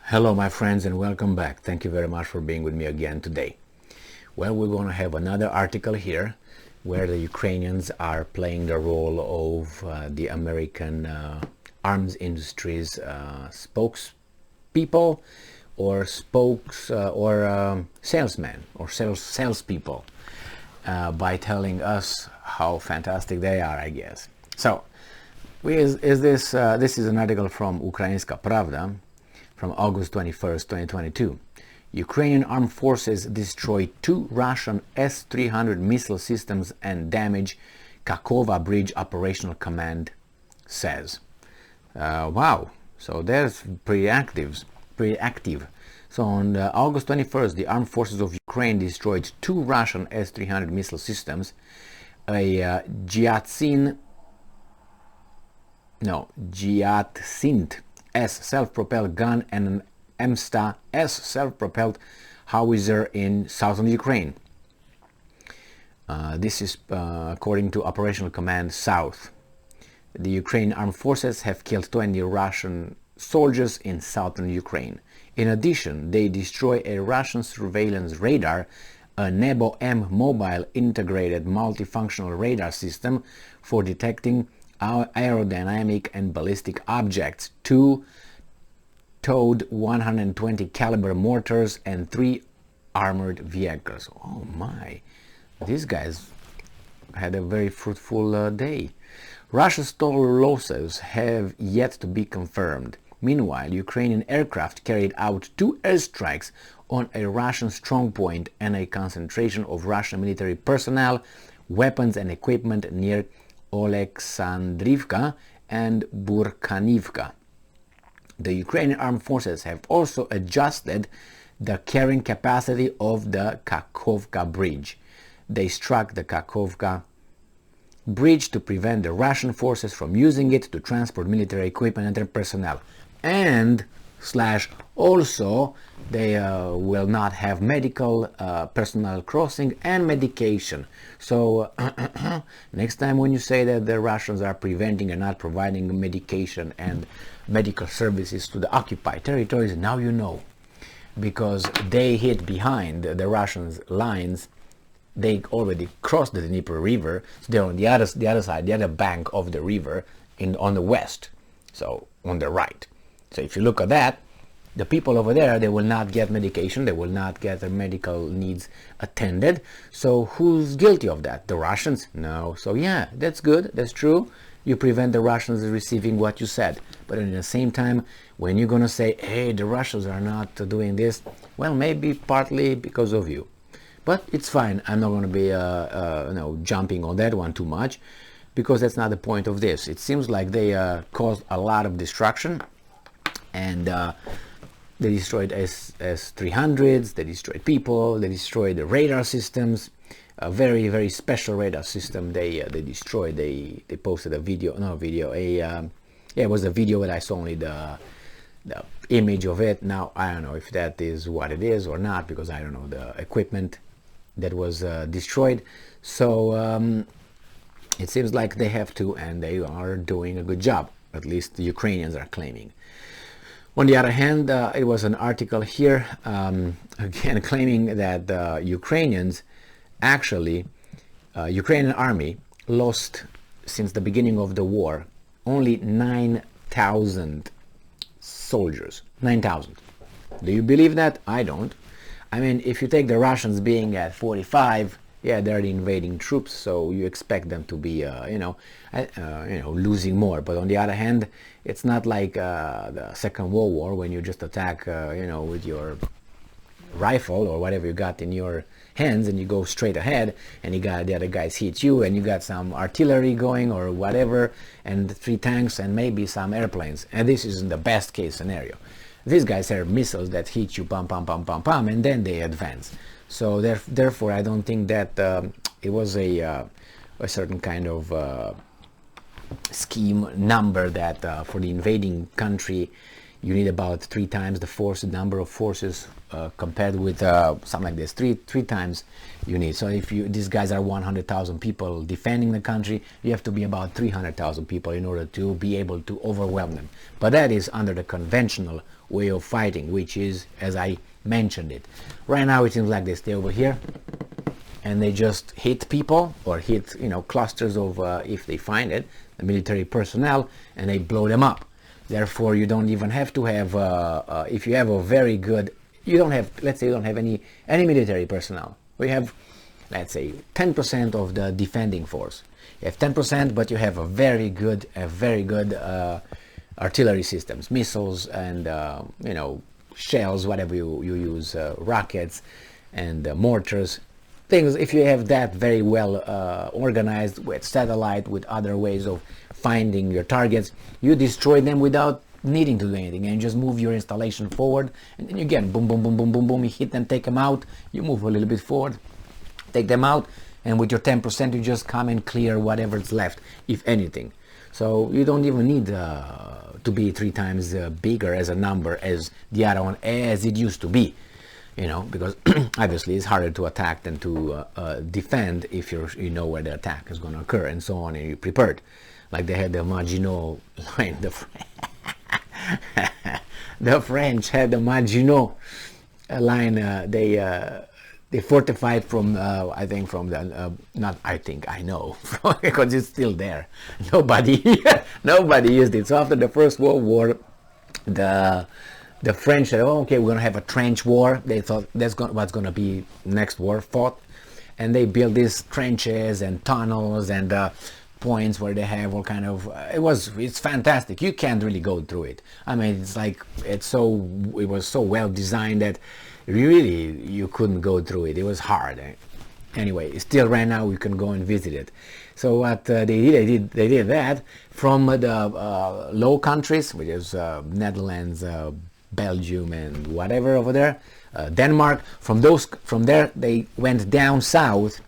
Hello my friends and welcome back. Thank you very much for being with me again today. Well, we're going to have another article here where the Ukrainians are playing the role of the American arms industry's spokespeople or salesmen or salespeople by telling us how fantastic they are, I guess. So this is an article from Ukrainska Pravda from August 21st, 2022. Ukrainian armed forces destroyed 2 Russian S-300 missile systems and damage Kakhova bridge operational command says. Wow, so there's pretty active. So on August 21st, the armed forces of Ukraine destroyed 2 Russian S-300 missile systems, a Gyatsint S self-propelled gun and an Emsta S self-propelled howitzer in southern Ukraine. This is according to Operational Command South. The Ukrainian armed forces have killed 20 Russian soldiers in southern Ukraine. In addition, they destroy a Russian surveillance radar, a Nebo-M mobile integrated multifunctional radar system for detecting aerodynamic and ballistic objects, 2 towed 120 caliber mortars and 3 armored vehicles. Oh my, these guys had a very fruitful day. Russia's total losses have yet to be confirmed. Meanwhile, Ukrainian aircraft carried out 2 airstrikes on a Russian strongpoint and a concentration of Russian military personnel, weapons and equipment near Oleksandrivka and Burkanivka. The Ukrainian armed forces have also adjusted the carrying capacity of the Kakhovka bridge. They struck the Kakhovka bridge to prevent the Russian forces from using it to transport military equipment and their personnel. And also they will not have medical personnel crossing and medication. So next time when you say that the Russians are preventing and not providing medication and medical services to the occupied territories, now you know, because they hid behind the Russians' lines. They already crossed the Dnieper River, so they're on the other side, the other bank of the river, on the west, so on the right. So if you look at that, the people over there, they will not get medication, they will not get their medical needs attended. So who's guilty of that? The Russians? No. So yeah, that's good, that's true. You prevent the Russians receiving what you said. But at the same time, when you're going to say, hey, the Russians are not doing this, well, maybe partly because of you. But it's fine. I'm not going to be jumping on that one too much, because that's not the point of this. It seems like they caused a lot of destruction, and they destroyed S-300s, they destroyed people, they destroyed the radar systems, a very, very special radar system they destroyed. They posted a video, it was a video, but I saw only the image of it. Now, I don't know if that is what it is or not, because I don't know the equipment that was destroyed. So it seems like they have to, and they are doing a good job. At least the Ukrainians are claiming. On the other hand, it was an article here, again, claiming that the Ukrainians Ukrainian army lost, since the beginning of the war, only 9,000 soldiers. 9,000. Do you believe that? I don't. I mean, if you take the Russians being at 45, yeah, they're the invading troops, so you expect them to be, losing more. But on the other hand, it's not like the Second World War, when you just attack, with your rifle or whatever you got in your hands, and you go straight ahead, and you got the other guys hit you, and you got some artillery going or whatever, and 3 tanks and maybe some airplanes. And this isn't the best case scenario. These guys have missiles that hit you, pam, pam, pam, pam, pam, and then they advance. So therefore, I don't think that it was a certain kind of scheme number that for the invading country, you need about 3 times the force, the number of forces compared with something like this. Three times you need. So if these guys are 100,000 people defending the country, you have to be about 300,000 people in order to be able to overwhelm them. But that is under the conventional way of fighting, which is, as I mentioned it. Right now it seems like they stay over here and they just hit people, or hit, clusters of, if they find it, the military personnel, and they blow them up. Therefore, you don't even have to have, if you have a very good, you don't have, let's say you don't have any military personnel. We have, let's say, 10% of the defending force. You have 10%, but you have a very good artillery systems, missiles and, shells, whatever you use, rockets and mortars. Things, if you have that very well organized with satellite, with other ways of finding your targets, you destroy them without needing to do anything, and just move your installation forward, and then you get boom, boom, boom, boom, boom, boom, you hit them, take them out, you move a little bit forward, take them out, and with your 10% you just come and clear whatever's left, if anything. So you don't even need to be 3 times bigger as a number as the other one, as it used to be. Because obviously it's harder to attack than to defend if you know where the attack is going to occur and so on, and you're prepared. Like they had the Maginot Line. The French had the Maginot Line. They fortified from, I know, because it's still there. Nobody used it. So after the First World War, the French said, oh, okay, we're going to have a trench war. They thought that's what's going to be next war fought. And they built these trenches and tunnels and points where they have all kind of, it's fantastic. You can't really go through it. I mean, it was so well designed that really you couldn't go through it. It was hard. Anyway, still right now you can go and visit it. So what they did that from the Low Countries, which is Netherlands, Belgium and whatever over there, Denmark. From there they went down south,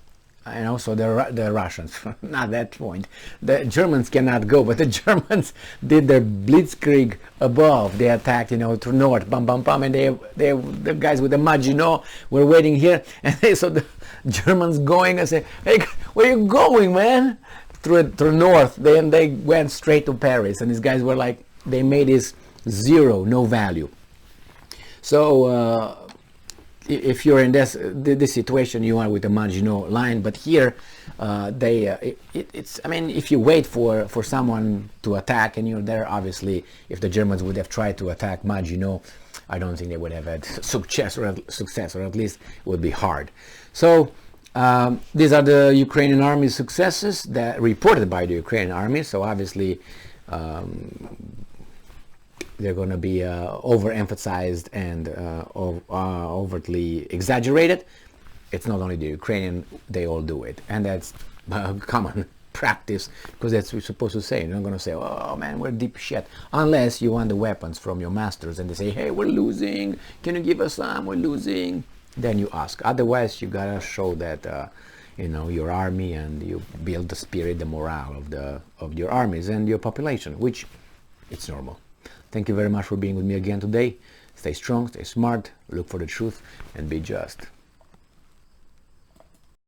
so the Russians, not that point, the Germans cannot go, but the Germans did their blitzkrieg above. They attacked, to north, bam, bam, bam, and the guys with the Maginot were waiting here, and they saw the Germans going and say, hey, where you going, man? Through north. Then they went straight to Paris, and these guys were like, they made this zero, no value. So if you're in this situation, you are with the Maginot Line, but here it's, I mean, if you wait for someone to attack and you're there, obviously if the Germans would have tried to attack Maginot, I don't think they would have had success, or at least it would be hard. So these are the Ukrainian army's successes that reported by the Ukrainian army. So obviously they're going to be overemphasized and overtly exaggerated. It's not only the Ukrainian, they all do it. And that's common practice, because that's what you're supposed to say. You're not going to say, oh man, we're deep shit, unless you want the weapons from your masters and they say, hey, we're losing, can you give us some, we're losing. Then you ask. Otherwise, you got to show that your army, and you build the spirit, the morale of your armies and your population, which it's normal. Thank you very much for being with me again today. Stay strong, stay smart, look for the truth, and be just.